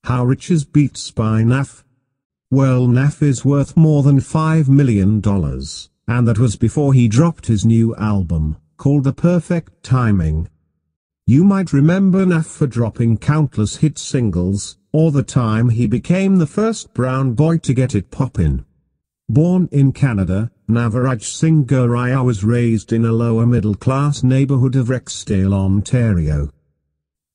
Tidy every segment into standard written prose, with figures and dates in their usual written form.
How rich is Beats by NAV? Well, NAV is worth more than $5 million, and that was before he dropped his new album, called The Perfect Timing. You might remember NAV for dropping countless hit singles, or the time he became the first brown boy to get it poppin'. Born in Canada, Navaraj Singh Goraya was raised in a lower middle-class neighborhood of Rexdale, Ontario.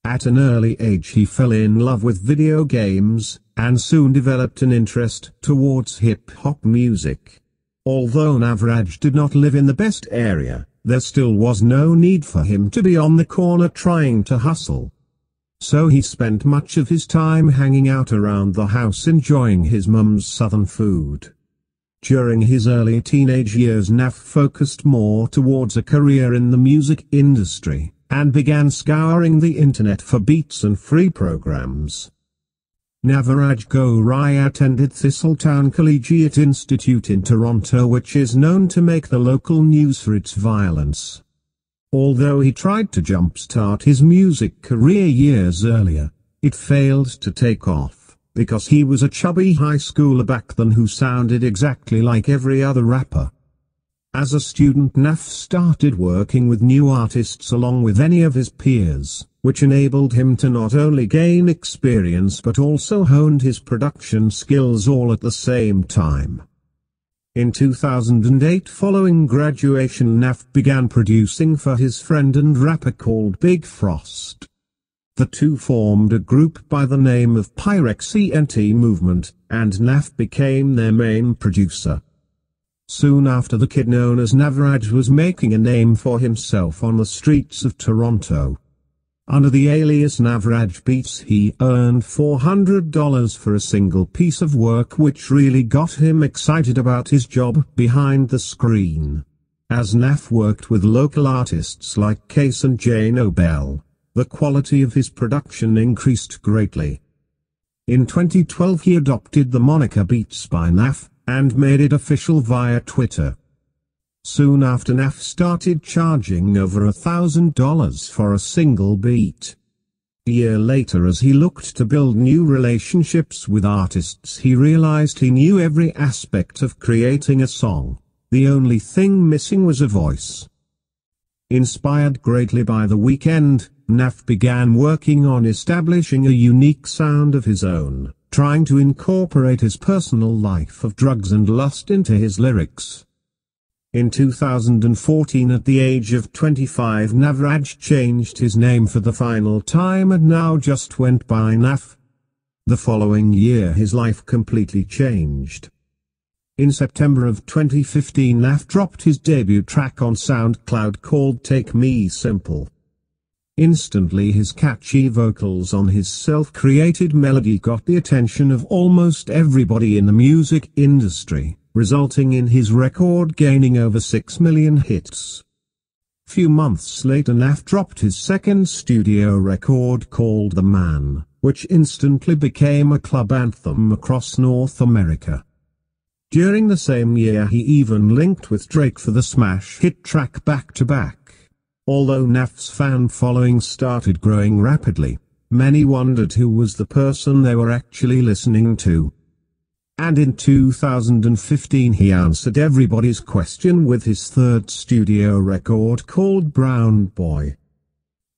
At an early age he fell in love with video games, and soon developed an interest towards hip-hop music. Although Navaraj did not live in the best area, there still was no need for him to be on the corner trying to hustle. So he spent much of his time hanging out around the house enjoying his mum's southern food. During his early teenage years, NAV focused more towards a career in the music industry, and began scouring the internet for beats and free programs. Navaraj Goraya attended Thistletown Collegiate Institute in Toronto, which is known to make the local news for its violence. Although he tried to jumpstart his music career years earlier, it failed to take off, because he was a chubby high schooler back then who sounded exactly like every other rapper. As a student, NAV started working with new artists along with any of his peers, which enabled him to not only gain experience but also honed his production skills all at the same time. In 2008, following graduation, NAV began producing for his friend and rapper called Big Frost. The two formed a group by the name of Pyrex ENT Movement, and NAV became their main producer. Soon after, the kid known as Navaraj was making a name for himself on the streets of Toronto. Under the alias Navaraj Beats, he earned $400 for a single piece of work, which really got him excited about his job behind the screen. As NAV worked with local artists like Case and J. Nobel, the quality of his production increased greatly. In 2012 he adopted the moniker Beats by NAV, and made it official via Twitter. Soon after, NAV started charging over $1,000 for a single beat. A year later, as he looked to build new relationships with artists, he realized he knew every aspect of creating a song. The only thing missing was a voice. Inspired greatly by The Weeknd, NAV began working on establishing a unique sound of his own, trying to incorporate his personal life of drugs and lust into his lyrics. In 2014, at the age of 25, Navaraj changed his name for the final time and now just went by NAV. The following year his life completely changed. In September of 2015, NAV dropped his debut track on SoundCloud called Take Me Simple. Instantly his catchy vocals on his self-created melody got the attention of almost everybody in the music industry, resulting in his record gaining over 6 million hits. Few months later, NAV dropped his second studio record called The Man, which instantly became a club anthem across North America. During the same year he even linked with Drake for the smash hit track Back to Back. Although NAV's fan following started growing rapidly, many wondered who was the person they were actually listening to. And in 2015 he answered everybody's question with his third studio record called Brown Boy.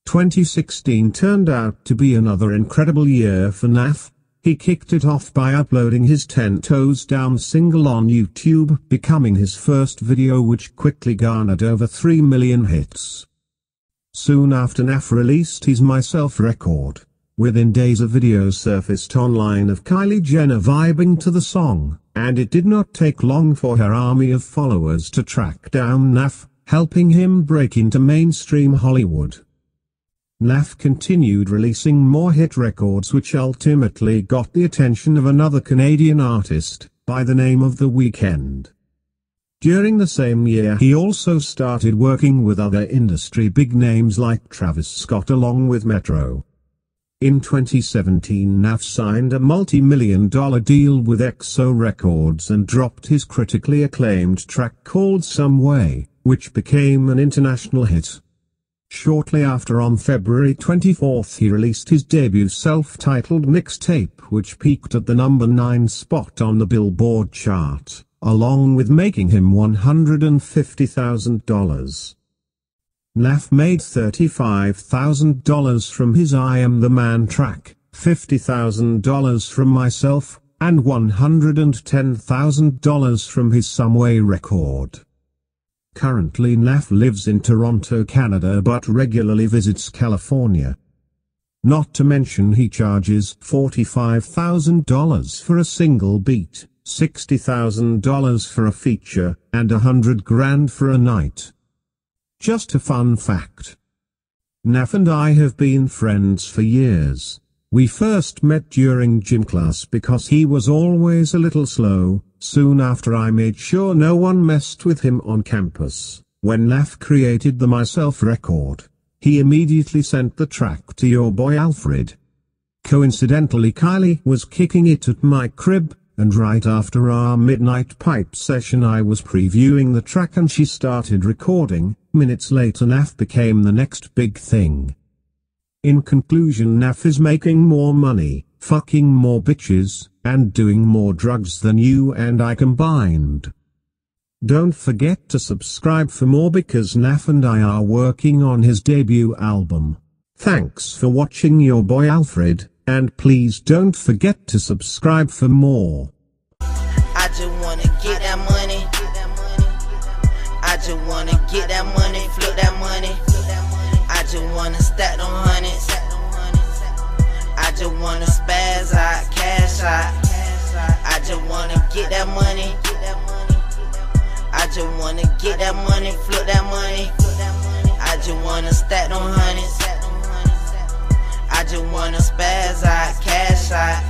2016 turned out to be another incredible year for NAV. He kicked it off by uploading his 10 Toes Down single on YouTube, becoming his first video, which quickly garnered over 3 million hits. Soon after, NAV released his Myself record. Within days a video surfaced online of Kylie Jenner vibing to the song, and it did not take long for her army of followers to track down NAV, helping him break into mainstream Hollywood. NAV continued releasing more hit records, which ultimately got the attention of another Canadian artist, by the name of The Weeknd. During the same year he also started working with other industry big names like Travis Scott along with Metro. In 2017 NAV signed a multi-million-dollar deal with XO Records and dropped his critically acclaimed track called Some Way, which became an international hit. Shortly after, on February 24th, he released his debut self-titled mixtape, which peaked at the number 9 spot on the Billboard chart, along with making him $150,000. NAV made $35,000 from his I Am the Man track, $50,000 from Myself, and $110,000 from his Some Way record. Currently NAV lives in Toronto, Canada, but regularly visits California. Not to mention he charges $45,000 for a single beat, $60,000 for a feature, and $100,000 for a night. Just a fun fact. NAV and I have been friends for years. We first met during gym class because he was always a little slow. Soon after, I made sure no one messed with him on campus. When NAV created the Myself record, he immediately sent the track to your boy Alfred. Coincidentally, Kylie was kicking it at my crib, and right after our midnight pipe session I was previewing the track and she started recording. Minutes later NAV became the next big thing. In conclusion, NAV is making more money, fucking more bitches, and doing more drugs than you and I combined. Don't forget to subscribe for more, because NAV and I are working on his debut album. Thanks for watching your boy Alfred, and please don't forget to subscribe for more. I just wanna get that money. I just wanna get that money, flip that money. I just wanna stack them hundreds. I just wanna spaz out, cash out. I just wanna get that money. I just wanna get that money, flip that money. I just wanna stack them hundreds. I just wanna spaz out, cash out.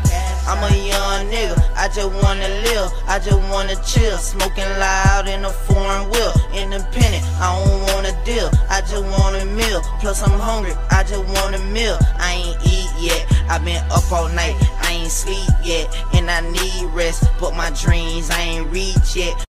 I'm a young nigga, I just wanna live, I just wanna chill. Smoking loud in a foreign wheel, independent, I don't wanna deal. I just want a meal, plus I'm hungry, I just want a meal. I ain't eat yet, I been up all night, I ain't sleep yet, and I need rest. But my dreams I ain't reach yet,